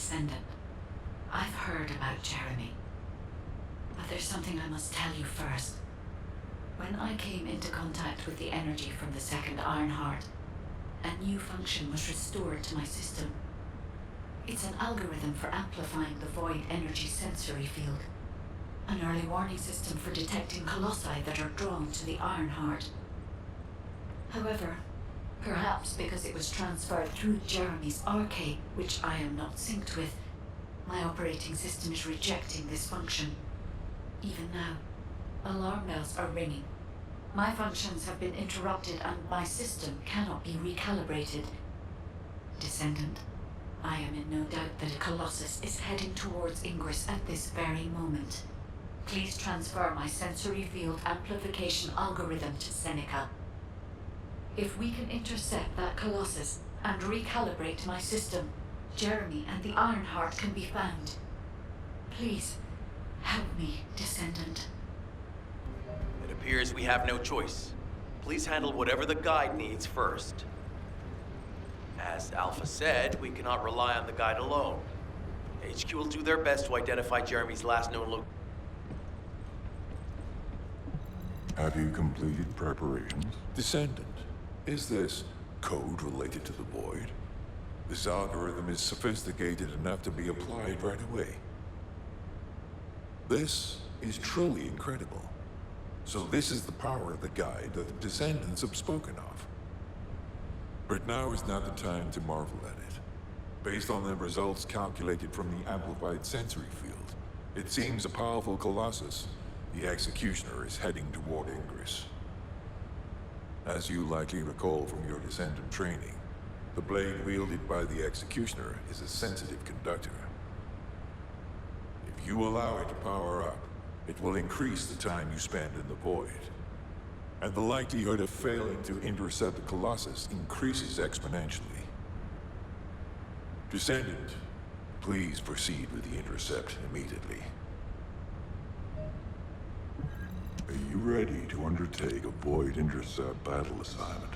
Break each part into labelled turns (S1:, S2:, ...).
S1: Descendant. I've heard about Jeremy. But there's something I must tell you first. When I came into contact with the energy from the second Ironheart, a new function was restored to my system. It's an algorithm for amplifying the void energy sensory field. An early warning system for detecting colossi that are drawn to the Ironheart. However, perhaps because it was transferred through Jeremy's arcade, which I am not synced with, my operating system is rejecting this function. Even now, alarm bells are ringing. My functions have been interrupted and my system cannot be recalibrated. Descendant, I am in no doubt that a Colossus is heading towards Ingress at this very moment. Please transfer my sensory field amplification algorithm to Seneca. If we can intercept that Colossus and recalibrate my system, Jeremy and the Ironheart can be found. Please, help me, Descendant.
S2: It appears we have no choice. Please handle whatever the guide needs first. As Alpha said, we cannot rely on the guide alone. HQ will do their best to identify Jeremy's last known location.
S3: Have you completed preparations? Descendant, is this code related to the Void? This algorithm is sophisticated enough to be applied right away. This is truly incredible. So this is the power of the guide that the Descendants have spoken of. But now is not the time to marvel at it. Based on the results calculated from the amplified sensory field, it seems a powerful Colossus, the Executioner, is heading toward Ingress. As you likely recall from your Descendant training, the blade wielded by the Executioner is a sensitive conductor. If you allow it to power up, it will increase the time you spend in the Void. And the likelihood of failing to intercept the Colossus increases exponentially. Descendant, please proceed with the intercept immediately. Are you ready to undertake a Void intercept battle assignment?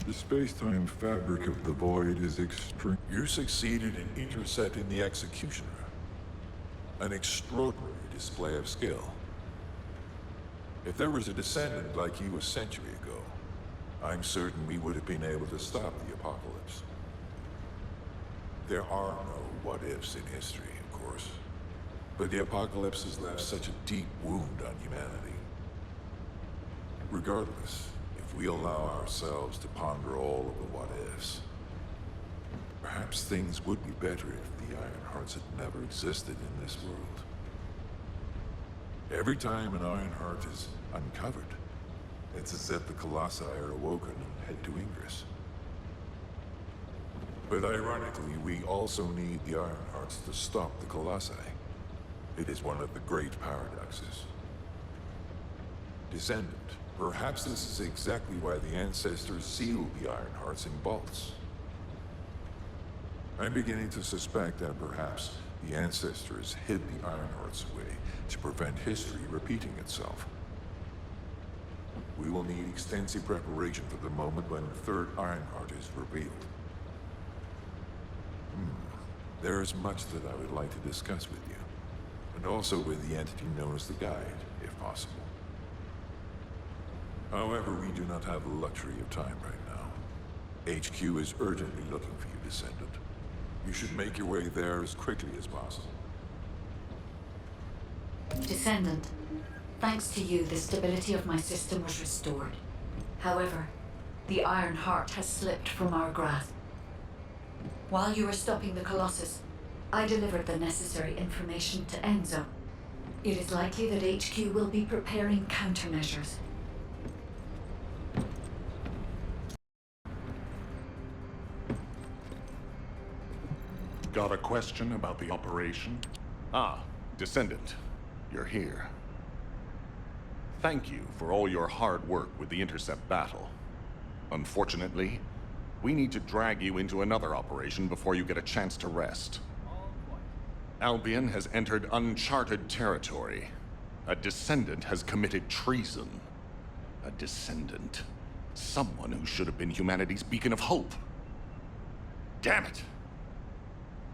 S3: The space-time fabric of the void is extreme. You succeeded in intercepting the Executioner. An extraordinary display of skill. If there was a Descendant like you a century ago, I'm certain we would have been able to stop the apocalypse. There are no what-ifs in history, of course. But the apocalypse has left such a deep wound on humanity. Regardless, if we allow ourselves to ponder all of the what-ifs, perhaps things would be better if the Ironhearts had never existed in this world. Every time an Ironheart is uncovered, it's as if the Colossi are awoken and head to Ingress. But ironically, we also need the Ironhearts to stop the Colossi. It is one of the great paradoxes. Descendant, perhaps this is exactly why the ancestors sealed the Ironhearts in vaults. I'm beginning to suspect that perhaps the ancestors hid the Ironhearts away to prevent history repeating itself. We will need extensive preparation for the moment when the third Ironheart is revealed. There is much that I would like to discuss with you, and also with the entity known as the Guide, if possible. However, we do not have the luxury of time right now. HQ is urgently looking for you, Descendant. You should make your way there as quickly as possible.
S1: Descendant, thanks to you, the stability of my system was restored. However, the Iron Heart has slipped from our grasp. While you were stopping the Colossus, I delivered the necessary information to Enzo. It is likely that HQ will be preparing countermeasures.
S4: Got a question about the operation? Ah, Descendant, you're here. Thank you for all your hard work with the Intercept battle. Unfortunately, we need to drag you into another operation before you get a chance to rest. Albion has entered uncharted territory. A Descendant has committed treason. A Descendant. Someone who should have been humanity's beacon of hope. Damn it!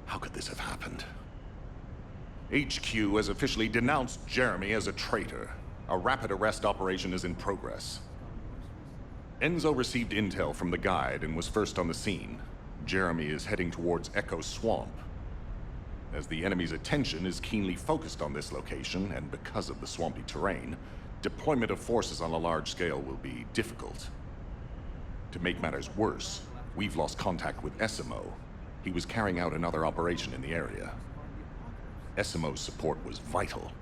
S4: How could this have happened? HQ has officially denounced Jeremy as a traitor. A rapid arrest operation is in progress. Enzo received intel from the Guide and was first on the scene. Jeremy is heading towards Echo Swamp. As the enemy's attention is keenly focused on this location, and because of the swampy terrain, deployment of forces on a large scale will be difficult. To make matters worse, we've lost contact with Essimo. He was carrying out another operation in the area. Essimo's support was vital.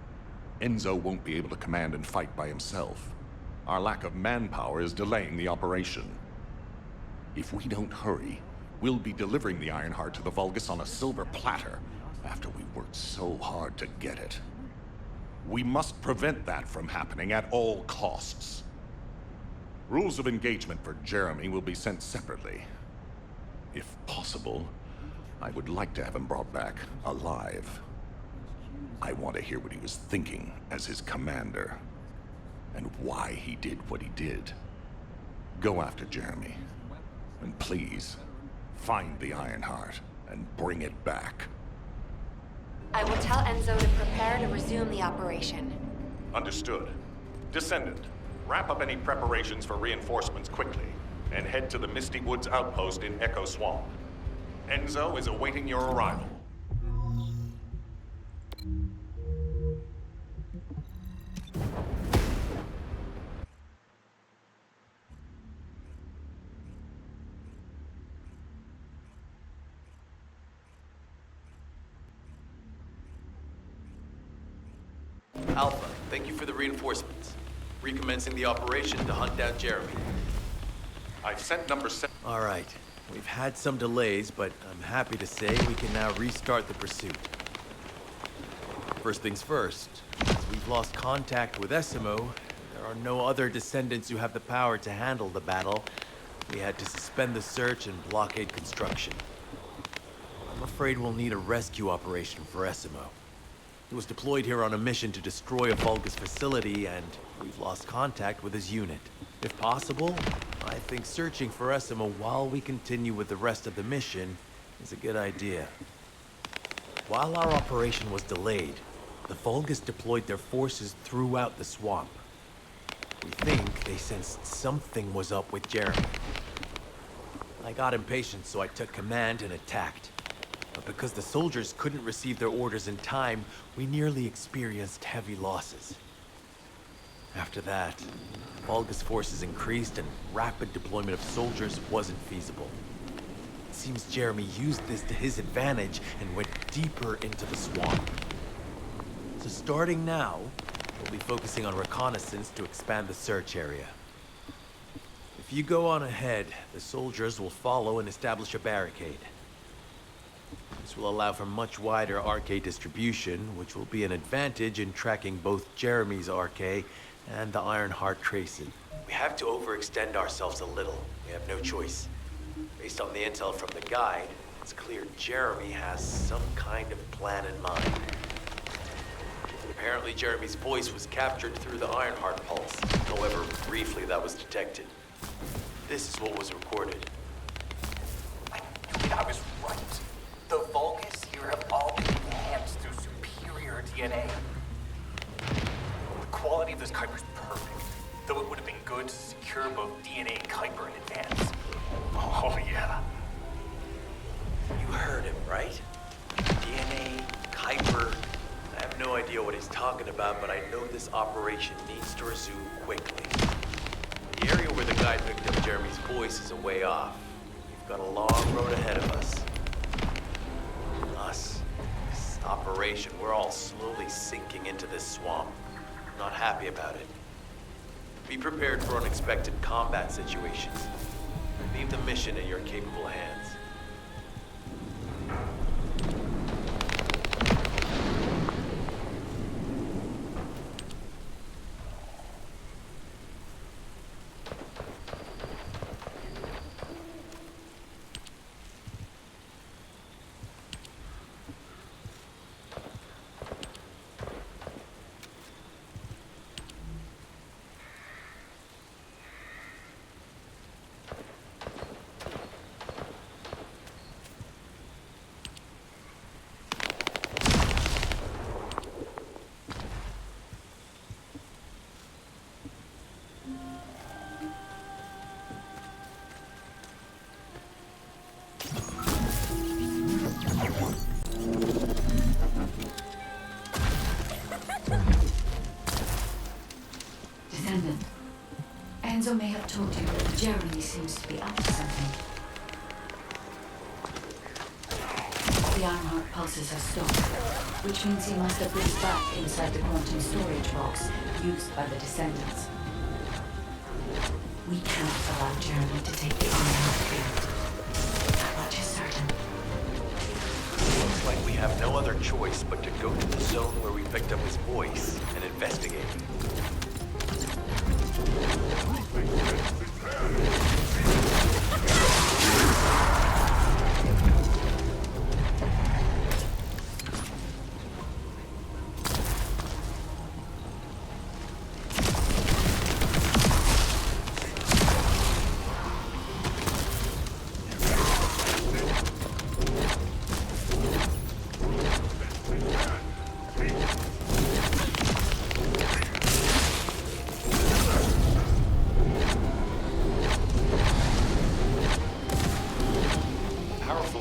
S4: Enzo won't be able to command and fight by himself. Our lack of manpower is delaying the operation. If we don't hurry, we'll be delivering the Ironheart to the Vulgus on a silver platter after we worked so hard to get it. We must prevent that from happening at all costs. Rules of engagement for Jeremy will be sent separately. If possible, I would like to have him brought back alive. I want to hear what he was thinking as his commander, and why he did what he did. Go after Jeremy, and please, find the Ironheart and bring it back.
S5: I will tell Enzo to prepare to resume the operation.
S4: Understood. Descendant, wrap up any preparations for reinforcements quickly, and head to the Misty Woods outpost in Echo Swamp. Enzo is awaiting your arrival.
S2: Alpha, thank you for the reinforcements. Recommencing the operation to hunt down Jeremy.
S4: I've sent number 7.
S2: All right. We've had some delays, but I'm happy to say we can now restart the pursuit. First things first, as we've lost contact with Essimo, there are no other Descendants who have the power to handle the battle. We had to suspend the search and blockade construction. I'm afraid we'll need a rescue operation for Essimo. He was deployed here on a mission to destroy a Vulgus facility, and we've lost contact with his unit. If possible, I think searching for Essima while we continue with the rest of the mission is a good idea. While our operation was delayed, the Vulgus deployed their forces throughout the swamp. We think they sensed something was up with Jeremy. I got impatient, so I took command and attacked. But because the soldiers couldn't receive their orders in time, we nearly experienced heavy losses. After that, Vulgus forces increased and rapid deployment of soldiers wasn't feasible. It seems Jeremy used this to his advantage and went deeper into the swamp. So starting now, we'll be focusing on reconnaissance to expand the search area. If you go on ahead, the soldiers will follow and establish a barricade. This will allow for much wider RK distribution, which will be an advantage in tracking both Jeremy's RK and the Ironheart tracing. We have to overextend ourselves a little. We have no choice. Based on the intel from the guide, it's clear Jeremy has some kind of plan in mind. Apparently Jeremy's voice was captured through the Ironheart pulse. However, briefly that was detected. This is what was recorded.
S6: I was right. The Vulgus here have all been enhanced through superior DNA. The quality of this Kuiper's perfect, though it would have been good to secure both DNA and Kuiper in advance. Oh, yeah.
S2: You heard him, right? DNA, Kuiper. I have no idea what he's talking about, but I know this operation needs to resume quickly. The area where the guide picked up Jeremy's voice is a way off. We've got a long road ahead of us. This operation, we're all slowly sinking into this swamp. Not happy about it. Be prepared for unexpected combat situations. Leave the mission in your capable hands.
S1: Descendant. Enzo may have told you, but Jeremy seems to be up to something. The Ironheart pulses have stopped, which means he must have put it back inside the quantum storage box used by the Descendants. We can't allow Jeremy to take the Ironheart here. That much is certain.
S2: Looks like we have no other choice but to go to the zone where we picked up his voice and investigate.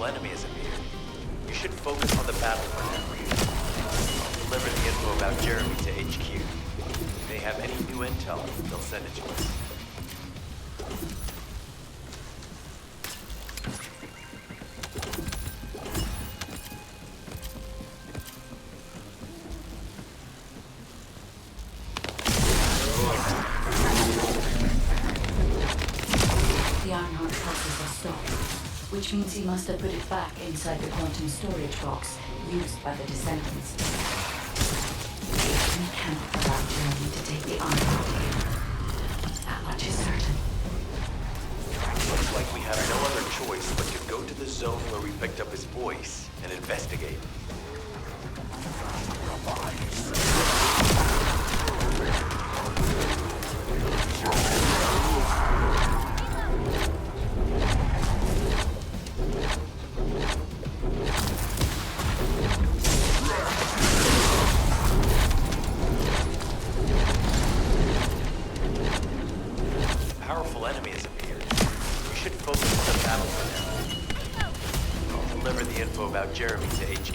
S2: Enemy has appeared. You should focus on the battle for now. I'll deliver the info about Jeremy to HQ. If they have any new intel, they'll send it to us.
S1: The Ironheart pulses have stopped, which means he must have put it back inside the quantum storage box used by the Descendants. We can't allow Jeremy to take the Ironheart here. That much is certain.
S2: Looks like we have no other choice but to go to the zone where we picked up his voice and investigate.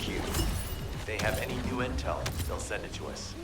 S2: HQ. If they have any new intel, they'll send it to us.